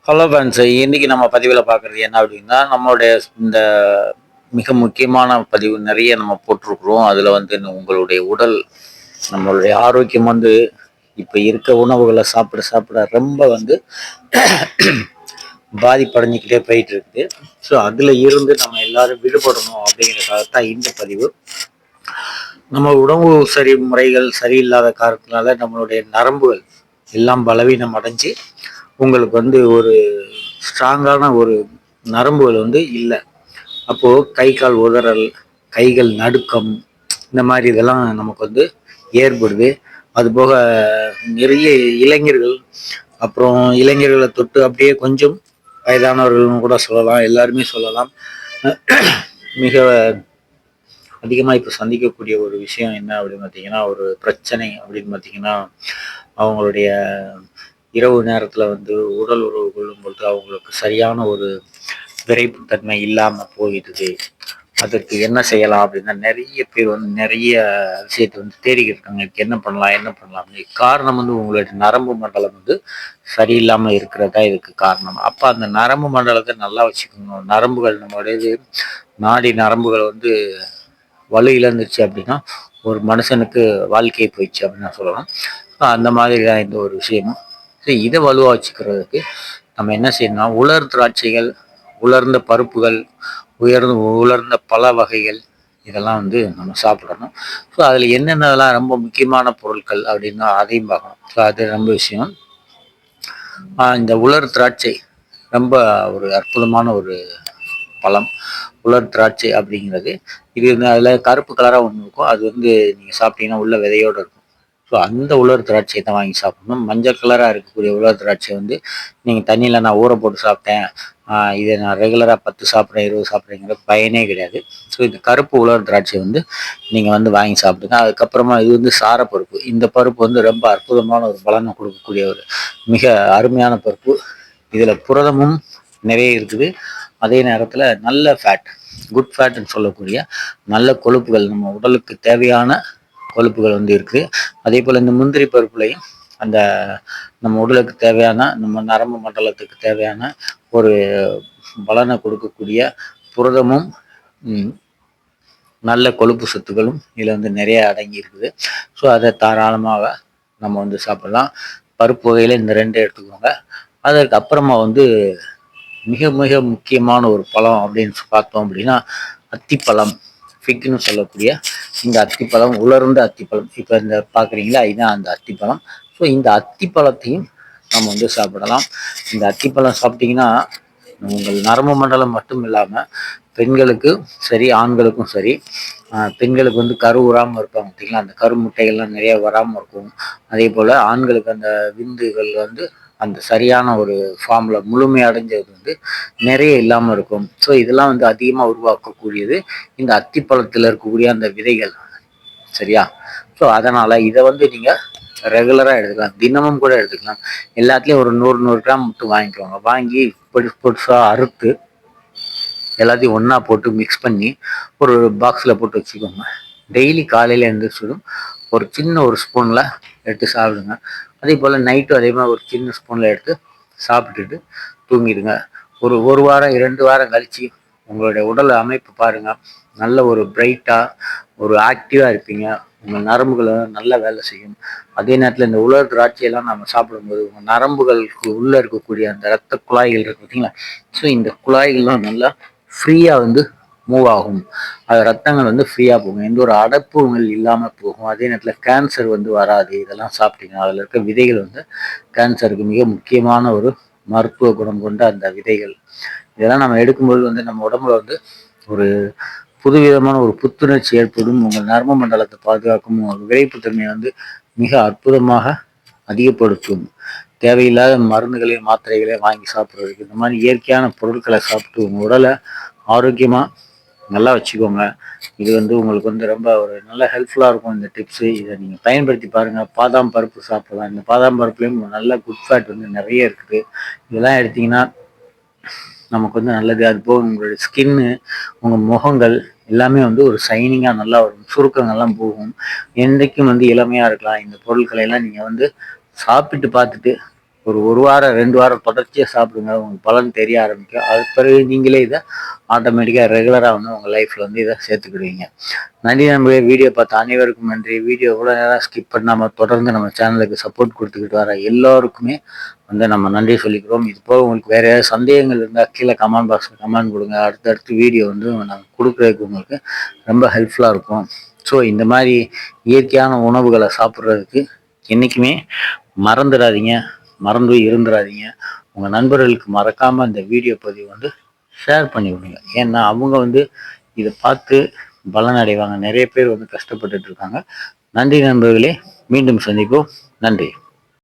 Hello friends, இன்னைக்கு நம்ம பதிவில் பார்க்குறது என்ன அப்படின்னா, நம்மளுடைய இந்த மிக முக்கியமான பதிவு நிறைய நம்ம போட்டிருக்கிறோம். அதில் வந்து உங்களுடைய உடல், நம்மளுடைய ஆரோக்கியம் வந்து இப்போ இருக்க உணவுகளை சாப்பிட சாப்பிட ரொம்ப வந்து பாதிப்படைஞ்சிக்கிட்டே போயிட்டு இருக்குது. ஸோ அதில் இருந்து நம்ம எல்லாரும் விடுபடணும் அப்படிங்கிறதுக்காக தான் இந்த பதிவு. நம்ம உணவு முறைகள் சரியில்லாத காரணத்தினால நம்மளுடைய நரம்புகள் எல்லாம் பலவீனம் அடைஞ்சு உங்களுக்கு வந்து ஒரு ஸ்ட்ராங்கான ஒரு நரம்புகள் வந்து இல்லை. அப்போது கை கால் உதறல், கைகள் நடுக்கம், இந்த மாதிரி இதெல்லாம் நமக்கு வந்து ஏற்படுது. அதுபோக நிறைய இளைஞர்கள், அப்புறம் இளைஞர்களை தொட்டு அப்படியே கொஞ்சம் வயதானவர்களும் கூட சொல்லலாம், எல்லாருமே சொல்லலாம், மிக அதிகமாக இப்போ சந்திக்கக்கூடிய ஒரு விஷயம் என்ன அப்படின்னு பார்த்தீங்கன்னா, ஒரு பிரச்சனை அப்படின்னு பார்த்தீங்கன்னா, அவங்களுடைய இரவு நேரத்தில் வந்து உடல் உறவு கொள்ளும் பொழுது அவங்களுக்கு சரியான ஒரு விரைப்புத்தன்மை இல்லாமல் போயிடுது. அதற்கு என்ன செய்யலாம் அப்படின்னா, நிறைய பேர் வந்து நிறைய விஷயத்தை வந்து தேடிக்கிட்டு இருக்காங்க. இதுக்கு என்ன பண்ணலாம் என்ன பண்ணலாம். காரணம் வந்து உங்களுடைய நரம்பு மண்டலம் வந்து சரியில்லாமல் இருக்கிறதா இதுக்கு காரணம். அப்போ அந்த நரம்பு மண்டலத்தை நல்லா வச்சுக்கணும். நரம்புகள் நம்மளுடைய நாடி நரம்புகள் வந்து வலு இழந்துச்சு அப்படின்னா ஒரு மனுஷனுக்கு வாழ்க்கையை போயிடுச்சு அப்படின்னு நான் சொல்லலாம். அந்த மாதிரி தான் இந்த ஒரு விஷயமும். இதை வலுவாக வச்சுக்கிறதுக்கு நம்ம என்ன செய்யணும்னா, உலர் திராட்சைகள், உலர்ந்த பருப்புகள், உலர்ந்த பல வகைகள், இதெல்லாம் வந்து நம்ம சாப்பிடணும். ஸோ அதில் என்னென்னலாம் ரொம்ப முக்கியமான பொருட்கள் அப்படின்னா அதையும் பார்க்கணும். ஸோ அது ரொம்ப விஷயம். இந்த உலர் திராட்சை ரொம்ப ஒரு அற்புதமான ஒரு பழம். உலர் திராட்சை அப்படிங்கிறது இது வந்து அதில் கருப்பு கலராக ஒன்று இருக்கும். அது வந்து நீங்கள் சாப்பிட்டீங்கன்னா உள்ள விதையோடு இருக்கும். ஸோ அந்த உலர் திராட்சையை தான் வாங்கி சாப்பிடணும். மஞ்சள் கலராக இருக்கக்கூடிய உலர் திராட்சை வந்து நீங்கள் தண்ணியில் நான் ஊற போட்டு சாப்பிட்டேன், இதை நான் ரெகுலராக 10 சாப்பிட்றேன் 20 சாப்பிட்றேங்கிற பயனே கிடையாது. ஸோ இந்த கருப்பு உலர் திராட்சை வந்து நீங்கள் வந்து வாங்கி சாப்பிடுங்க. அதுக்கப்புறமா இது வந்து சாரப்பருப்பு. இந்த பருப்பு வந்து ரொம்ப அற்புதமான ஒரு பலனை கொடுக்கக்கூடிய ஒரு மிக அருமையான பருப்பு. இதில் புரதமும் நிறைய இருக்குது. அதே நேரத்தில் நல்ல ஃபேட், குட் ஃபேட்னு சொல்லக்கூடிய நல்ல கொழுப்புகள், நம்ம உடலுக்கு தேவையான கொழுப்புகள் வந்து இருக்குது. அதே போல் இந்த முந்திரி பருப்புலையும் அந்த நம்ம உடலுக்கு தேவையான, நம்ம நரம்பு மண்டலத்துக்கு தேவையான ஒரு பலனை கொடுக்கக்கூடிய புரதமும் நல்ல கொழுப்பு சத்துக்களும் இதில் வந்து நிறைய அடங்கி இருக்குது. ஸோ அதை தாராளமாக நம்ம வந்து சாப்பிடலாம். பருப்பு வகையில் இந்த 2 எடுத்துக்கோங்க. அதற்கு அப்புறமா வந்து மிக மிக முக்கியமான ஒரு பழம் அப்படின்னு பார்த்தோம் அப்படின்னா அத்திப்பழம், ஃபிக்னு சொல்லக்கூடிய இந்த அத்திப்பழம், உலர்ந்த அத்திப்பழம். இப்போ இந்த பார்க்குறீங்களா, இதுதான் அந்த அத்திப்பழம். ஸோ இந்த அத்திப்பழத்தையும் நம்ம வந்து சாப்பிடலாம். இந்த அத்திப்பழம் சாப்பிட்டீங்கன்னா உங்கள் நரம்பு மண்டலம் மட்டும் இல்லாமல் பெண்களுக்கும் சரி ஆண்களுக்கும் சரி, பெண்களுக்கு வந்து கரு உறாமல் இருப்பாங்க பார்த்தீங்களா, அந்த கரு முட்டைகள்லாம் நிறைய வராமல் இருக்கும். அதே போல் ஆண்களுக்கு அந்த விந்துகள் வந்து அந்த சரியான ஒரு ஃபார்மில் முழுமையடைஞ்சது வந்து நிறைய இல்லாமல் இருக்கும். ஸோ இதெல்லாம் வந்து அதிகமாக உருவாக்கக்கூடியது இந்த அத்திப்பழத்தில் இருக்கக்கூடிய அந்த விதைகள், சரியா? ஸோ அதனால் இதை வந்து நீங்கள் ரெகுலராக எடுத்துக்கலாம், தினமும் கூட எடுத்துக்கலாம். எல்லாத்துலேயும் ஒரு 100 கிராம் மட்டும் வாங்கிக்கோங்க. வாங்கி பொடிசாக அறுத்து எல்லாத்தையும் ஒன்றா போட்டு மிக்ஸ் பண்ணி ஒரு பாக்ஸில் போட்டு வச்சுக்கோங்க. டெய்லி காலையில் எழுந்திரிச்சதும் ஒரு சின்ன ஒரு ஸ்பூனில் எடுத்து சாப்பிடுங்க. அதே போல் நைட்டும் அதே மாதிரி ஒரு சின்ன ஸ்பூனில் எடுத்து சாப்பிட்டுட்டு தூங்கிடுங்க. ஒரு வாரம் 2 வாரம் கழித்து உங்களுடைய உடல் அமைப்பு பாருங்கள், நல்ல ஒரு பிரைட்டாக ஒரு ஆக்டிவாக இருப்பீங்க. உங்கள் நரம்புகளை நல்லா வேலை செய்யும். அதே நேரத்தில் இந்த உலர் திராட்சையெல்லாம் நம்ம சாப்பிடும்போது உங்கள் நரம்புகளுக்கு உள்ளே இருக்கக்கூடிய அந்த இரத்த குழாய்கள் இருக்கு பார்த்தீங்களா, ஸோ இந்த குழாய்கள்லாம் நல்லா ஃப்ரீயாக வந்து மூவ் ஆகும். அது ரத்தங்கள் வந்து ஃப்ரீயாக போகும். எந்த ஒரு அடைப்புகள் இல்லாமல் போகும். அதே நேரத்தில் கேன்சர் வந்து வராது. இதெல்லாம் சாப்பிட்டீங்கன்னா அதில் இருக்க விதைகள் வந்து கேன்சருக்கு மிக முக்கியமான ஒரு மருத்துவ குணம் கொண்ட அந்த விதைகள். இதெல்லாம் நம்ம எடுக்கும்போது வந்து நம்ம உடம்புல வந்து ஒரு புதுவிதமான ஒரு புத்துணர்ச்சி ஏற்படும். உங்கள் நரம்பு மண்டலத்தை பாதுகாக்கும். உங்கள் விரைப்புத்தன்மையை வந்து மிக அற்புதமாக அதிகப்படுத்தும். தேவையில்லாத மருந்துகளையும் மாத்திரைகளையும் வாங்கி சாப்பிட்றதுக்கு இந்த மாதிரி இயற்கையான பொருட்களை சாப்பிட்டு உங்கள் உடலை ஆரோக்கியமாக நல்லா வச்சுக்கோங்க. இது வந்து உங்களுக்கு வந்து ரொம்ப ஒரு நல்ல ஹெல்ப்ஃபுல்லாக இருக்கும் இந்த டிப்ஸு. இதை நீங்கள் பயன்படுத்தி பாருங்கள். பாதாம் பருப்பு சாப்பிடலாம். இந்த பாதாம் பருப்புலேயும் நல்ல குட் ஃபேட் வந்து நிறைய இருக்குது. இதெல்லாம் எடுத்திங்கன்னா நமக்கு வந்து நல்லது. அது போக உங்களுடைய ஸ்கின்னு, உங்கள் முகங்கள் எல்லாமே வந்து ஒரு ஷைனிங்காக நல்லா வரும். சுருக்கங்கள்லாம் போகும். என்றைக்கும் வந்து இளமையாக இருக்கலாம். இந்த பொருட்களை எல்லாம் நீங்கள் வந்து சாப்பிட்டு பார்த்துட்டு ஒரு வாரம் 2 வாரம் தொடர்ச்சியாக சாப்பிடுங்க, உங்களுக்கு பலன் தெரிய ஆரம்பிக்கும். அது பிறகு நீங்களே இதை ஆட்டோமேட்டிக்காக ரெகுலராக வந்து உங்கள் லைஃப்பில் வந்து இதை சேர்த்துக்கிடுவீங்க. நன்றி நண்பர்களே. வீடியோ பார்த்த அனைவருக்கும் நன்றி. வீடியோ கூட நேரம் ஸ்கிப் பண்ணாமல் தொடர்ந்து நம்ம சேனலுக்கு சப்போர்ட் கொடுத்துக்கிட்டு வர எல்லோருக்குமே வந்து நம்ம நன்றி சொல்லிக்கிறோம். இது போக உங்களுக்கு வேறு ஏதாவது சந்தேகங்கள் இருந்தால் கீழே கமெண்ட் பாக்ஸில் கமெண்ட் கொடுங்க. அடுத்தடுத்து வீடியோ வந்து நாங்கள் கொடுக்குறதுக்கு உங்களுக்கு ரொம்ப ஹெல்ப்ஃபுல்லாக இருக்கும். ஸோ இந்த மாதிரி இயற்கையான உணவுகளை சாப்பிட்றதுக்கு என்றைக்குமே மறந்துடாதீங்க, மறந்து இருந்துடாதீங்க. உங்கள் நண்பர்களுக்கு மறக்காமல் இந்த வீடியோ பதிவு வந்து ஷேர் பண்ணி விடுங்க. ஏன்னா அவங்க வந்து இதை பார்த்து பலனடைவாங்க. நிறைய பேர் வந்து கஷ்டப்பட்டுட்டு இருக்காங்க. நன்றி நண்பர்களே. மீண்டும் சந்திப்போம். நன்றி.